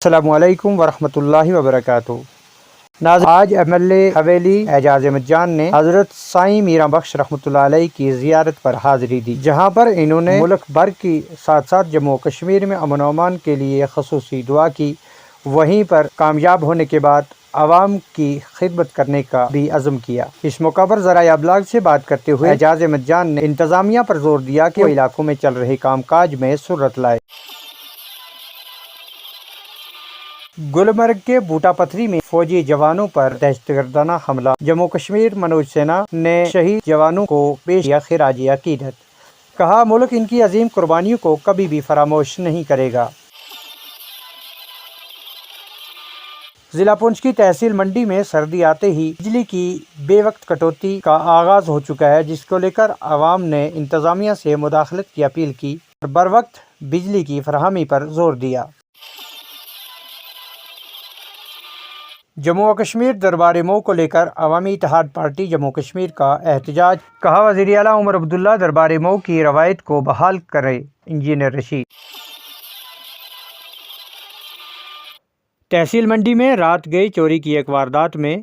السلام علیکم ورحمۃ اللہ وبرکاتہ۔ آج MLA حویلی اعجاز احمد جان نے حضرت سائیں میرا بخش رحمۃ اللہ علیہ کی زیارت پر حاضری دی، جہاں پر انہوں نے ملک بھر کی ساتھ ساتھ جموں و کشمیر میں امن و امان کے لیے خصوصی دعا کی۔ وہیں پر کامیاب ہونے کے بعد عوام کی خدمت کرنے کا بھی عزم کیا۔ اس موقع پر ذرائع ابلاغ سے بات کرتے ہوئے اعجاز احمد جان نے انتظامیہ پر زور دیا کہ وہ علاقوں میں چل رہے کام کاج میں سرعت لائے۔ گلمرگ کے بوٹا پتھری میں فوجی جوانوں پر دہشت گردانہ حملہ، جموں کشمیر منوج سنہا نے شہید جوانوں کو پیش کیا خراج عقیدت، کہا ملک ان کی عظیم قربانیوں کو کبھی بھی فراموش نہیں کرے گا۔ ضلع پونچھ کی تحصیل منڈی میں سردی آتے ہی بجلی کی بے وقت کٹوتی کا آغاز ہو چکا ہے، جس کو لے کر عوام نے انتظامیہ سے مداخلت کی اپیل کی اور بروقت بجلی کی فراہمی پر زور دیا۔ جموں و کشمیر دربار مئو کو لے کر عوامی اتحاد پارٹی جموں کشمیر کا احتجاج، کہا وزیر اعلیٰ عمر عبداللہ دربار مئو کی روایت کو بحال کرے انجینئر رشید۔ تحصیل منڈی میں رات گئی چوری کی ایک واردات میں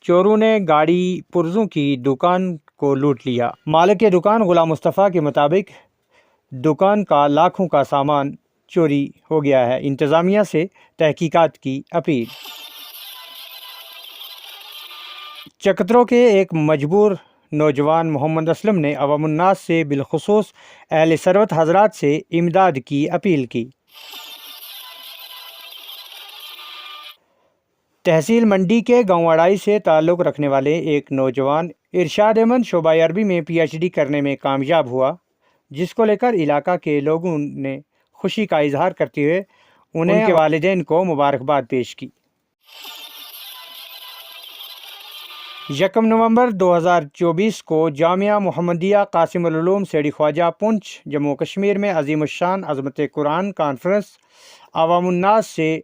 چوروں نے گاڑی پرزوں کی دکان کو لوٹ لیا۔ مالک دکان غلام مصطفیٰ کے مطابق دکان کا لاکھوں کا سامان چوری ہو گیا ہے۔ انتظامیہ سے تحقیقات کی اپیل۔ چکترو کے ایک مجبور نوجوان محمد اسلم نے عوام الناس سے بالخصوص اہل ثروت حضرات سے امداد کی اپیل کی۔ تحصیل منڈی کے گاؤں اڑائی سے تعلق رکھنے والے ایک نوجوان ارشاد احمد شعبہ عربی میں PhD کرنے میں کامیاب ہوا، جس کو لے کر علاقہ کے لوگوں نے خوشی کا اظہار کرتے ہوئے انہیں ان کے والدین کو مبارکباد پیش کی۔ 1 نومبر 2024 کو جامعہ محمدیہ قاسم العلوم سیڑھی خواجہ پونچھ جموں کشمیر میں عظیم الشان عظمت قرآن کانفرنس، عوام الناس سے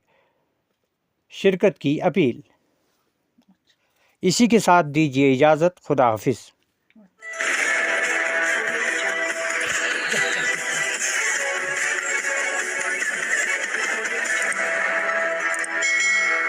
شرکت کی اپیل۔ اسی کے ساتھ دیجیے اجازت، خدا حافظ۔